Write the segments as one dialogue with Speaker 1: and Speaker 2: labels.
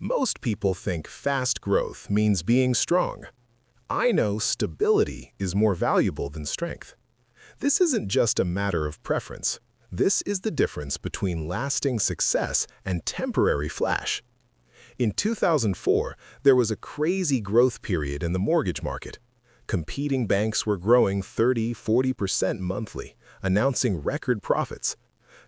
Speaker 1: Most people think fast growth means being strong. I know stability is more valuable than strength. This isn't just a matter of preference. This is the difference between lasting success and temporary flash. In 2004, there was a crazy growth period in the mortgage market. Competing banks were growing 30–40% monthly, announcing record profits.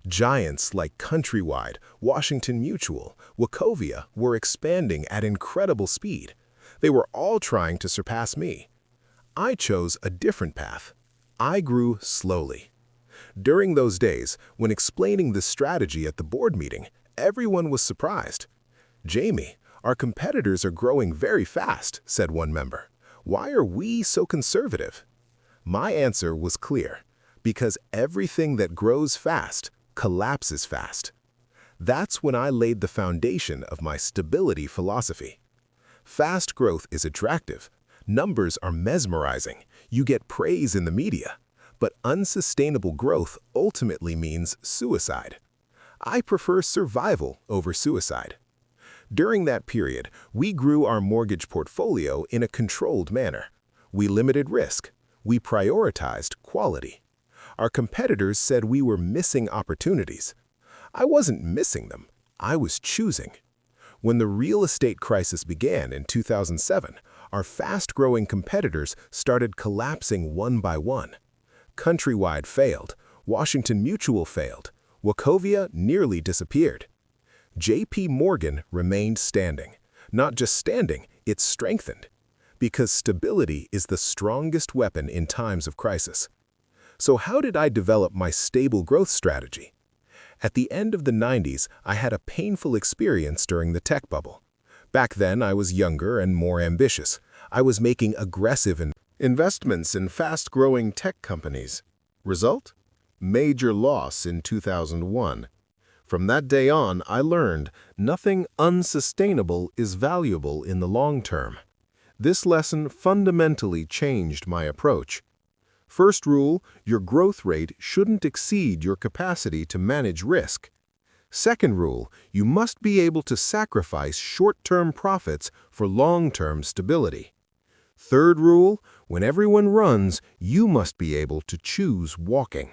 Speaker 1: Giants like Countrywide, Washington Mutual, Wachovia were expanding at incredible speed. They were all trying to surpass me. I chose a different path. I grew slowly. During those days, when explaining this strategy at the board meeting, everyone was surprised. "Jamie, our competitors are growing very fast," said one member. "Why are we so conservative?" My answer was clear. Because everything that grows fast collapses fast. That's when I laid the foundation of my stability philosophy. Fast growth is attractive. Numbers are mesmerizing. You get praise in the media. But unsustainable growth ultimately means suicide. I prefer survival over suicide. During that period, we grew our mortgage portfolio in a controlled manner. We limited risk. We prioritized quality. Our competitors said we were missing opportunities. I wasn't missing them. I was choosing. When the real estate crisis began in 2007, our fast-growing competitors started collapsing one by one. Countrywide failed. Washington Mutual failed. Wachovia nearly disappeared. J.P. Morgan remained standing. Not just standing, it strengthened. Because stability is the strongest weapon in times of crisis. So how did I develop my stable growth strategy? At the end of the 90s, I had a painful experience during the tech bubble. Back then, I was younger and more ambitious. I was making aggressive investments in fast-growing tech companies. Result? Major loss in 2001. From that day on, I learned nothing unsustainable is valuable in the long term. This lesson fundamentally changed my approach. First rule, your growth rate shouldn't exceed your capacity to manage risk. Second rule, you must be able to sacrifice short-term profits for long-term stability. Third rule, when everyone runs, you must be able to choose walking.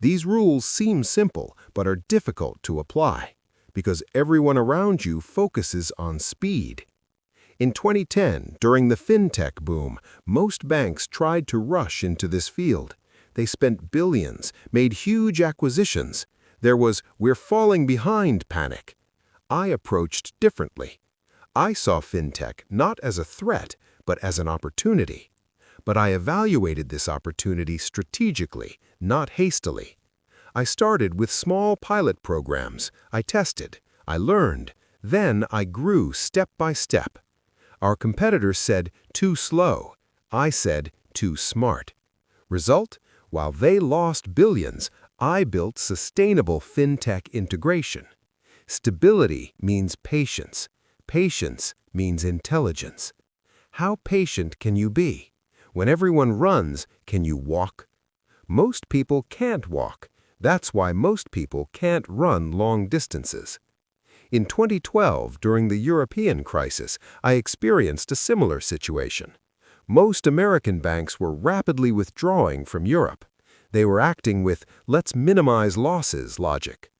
Speaker 1: These rules seem simple but are difficult to apply because everyone around you focuses on speed. In 2010, during the fintech boom, most banks tried to rush into this field. They spent billions, made huge acquisitions. There was "we're falling behind" panic. I approached differently. I saw fintech not as a threat, but as an opportunity. But I evaluated this opportunity strategically, not hastily. I started with small pilot programs. I tested. I learned. Then I grew step by step. Our competitors said, "too slow." I said, "too smart." Result? While they lost billions, I built sustainable fintech integration. Stability means patience. Patience means intelligence. How patient can you be? When everyone runs, can you walk? Most people can't walk. That's why most people can't run long distances. In 2012, during the European crisis, I experienced a similar situation. Most American banks were rapidly withdrawing from Europe. They were acting with "let's minimize losses" logic.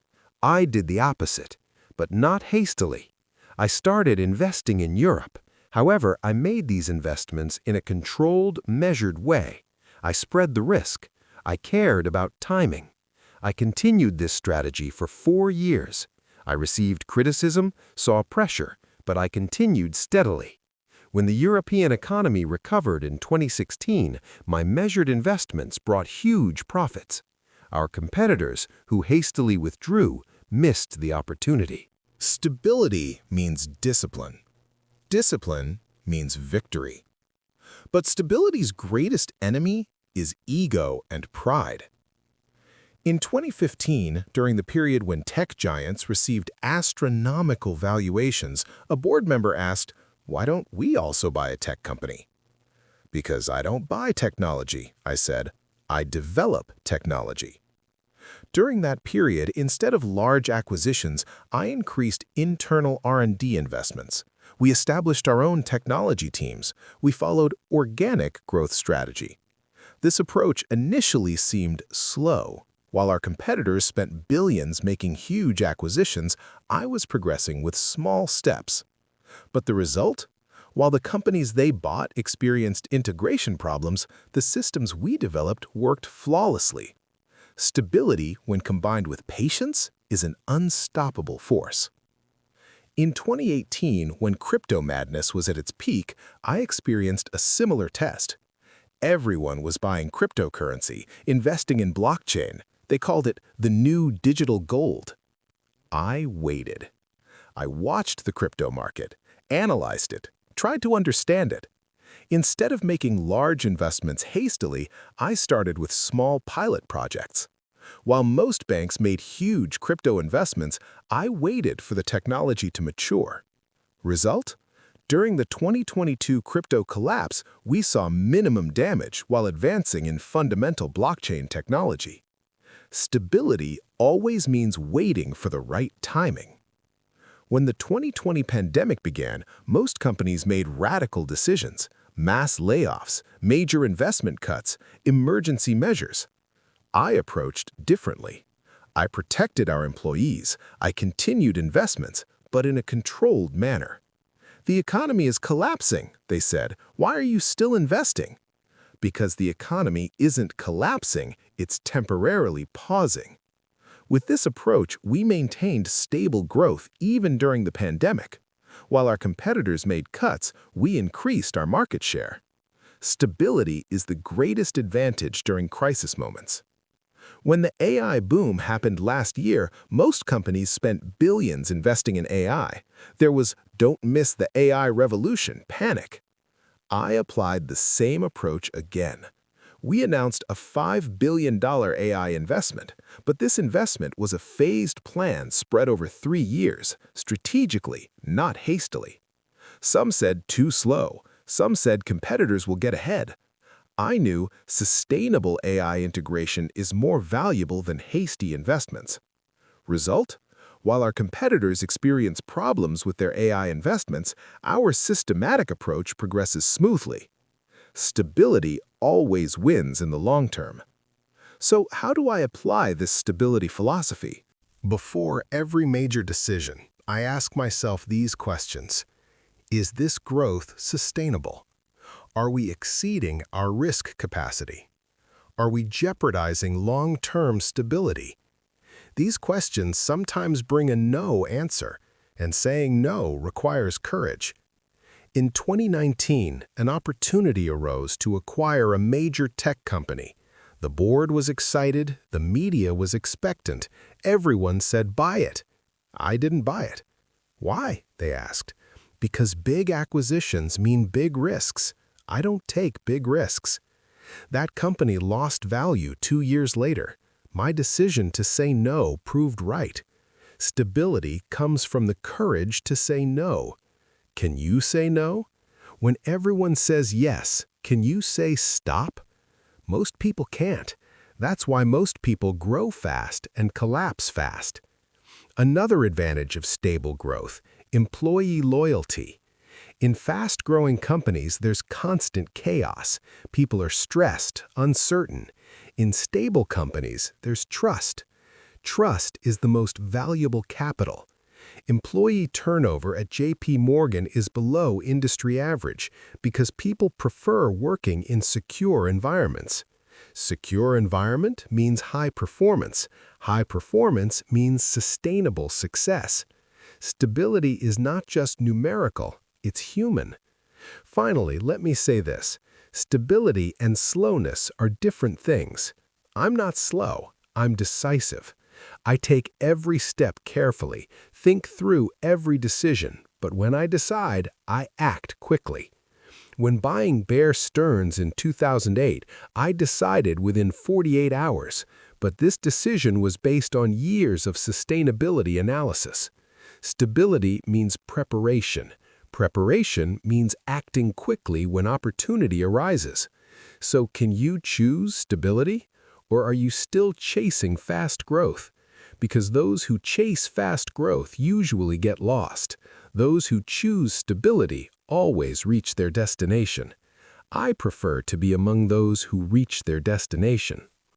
Speaker 1: I did the opposite, but not hastily. I started investing in Europe. However, I made these investments in a controlled, measured way. I spread the risk. I cared about timing. I continued this strategy for 4 years. I received criticism, saw pressure, but I continued steadily. When the European economy recovered in 2016, my measured investments brought huge profits. Our competitors, who hastily withdrew, missed the opportunity. Stability means discipline. Discipline means victory. But stability's greatest enemy is ego and pride. In 2015, during the period when tech giants received astronomical valuations, a board member asked, "Why don't we also buy a tech company?" "Because I don't buy technology," I said. "I develop technology." During that period, instead of large acquisitions, I increased internal R&D investments. We established our own technology teams. We followed organic growth strategy. This approach initially seemed slow. While our competitors spent billions making huge acquisitions, I was progressing with small steps. But the result? While the companies they bought experienced integration problems, the systems we developed worked flawlessly. Stability, when combined with patience, is an unstoppable force. In 2018, when crypto madness was at its peak, I experienced a similar test. Everyone was buying cryptocurrency, investing in blockchain. They called it the new digital gold. I waited. I watched the crypto market, analyzed it, tried to understand it. Instead of making large investments hastily, I started with small pilot projects. While most banks made huge crypto investments, I waited for the technology to mature. Result? During the 2022 crypto collapse, we saw minimum damage while advancing in fundamental blockchain technology. Stability always means waiting for the right timing. When the 2020 pandemic began, most companies made radical decisions: mass layoffs, major investment cuts, emergency measures. I approached differently. I protected our employees. I continued investments, but in a controlled manner. The economy is collapsing, they said. Why are you still investing? Because the economy isn't collapsing, it's temporarily pausing. With this approach, we maintained stable growth even during the pandemic. While our competitors made cuts, we increased our market share. Stability is the greatest advantage during crisis moments. When the AI boom happened last year, most companies spent billions investing in AI. There was "don't miss the AI revolution" panic. I applied the same approach again. We announced a $5 billion AI investment, but this investment was a phased plan spread over 3 years, strategically, not hastily. Some said too slow. Some said competitors will get ahead. I knew sustainable AI integration is more valuable than hasty investments. Result? While our competitors experience problems with their AI investments, our systematic approach progresses smoothly. Stability always wins in the long term. So how do I apply this stability philosophy? Before every major decision, I ask myself these questions. Is this growth sustainable? Are we exceeding our risk capacity? Are we jeopardizing long-term stability? These questions sometimes bring a no answer, and saying no requires courage. In 2019, an opportunity arose to acquire a major tech company. The board was excited, the media was expectant, everyone said buy it. I didn't buy it. Why? They asked. Because big acquisitions mean big risks. I don't take big risks. That company lost value 2 years later. My decision to say no proved right. Stability comes from the courage to say no. Can you say no? When everyone says yes, can you say stop? Most people can't. That's why most people grow fast and collapse fast. Another advantage of stable growth: employee loyalty. In fast-growing companies, there's constant chaos. People are stressed, uncertain. In stable companies, there's trust. Trust is the most valuable capital. Employee turnover at JP Morgan is below industry average because people prefer working in secure environments. Secure environment means high performance. High performance means sustainable success. Stability is not just numerical, it's human. Finally, let me say this. Stability and slowness are different things. I'm not slow, I'm decisive. I take every step carefully, think through every decision, but when I decide, I act quickly. When buying Bear Stearns in 2008, I decided within 48 hours, but this decision was based on years of sustainability analysis. Stability means preparation. Preparation means acting quickly when opportunity arises. So can you choose stability? Or are you still chasing fast growth? Because those who chase fast growth usually get lost. Those who choose stability always reach their destination. I prefer to be among those who reach their destination.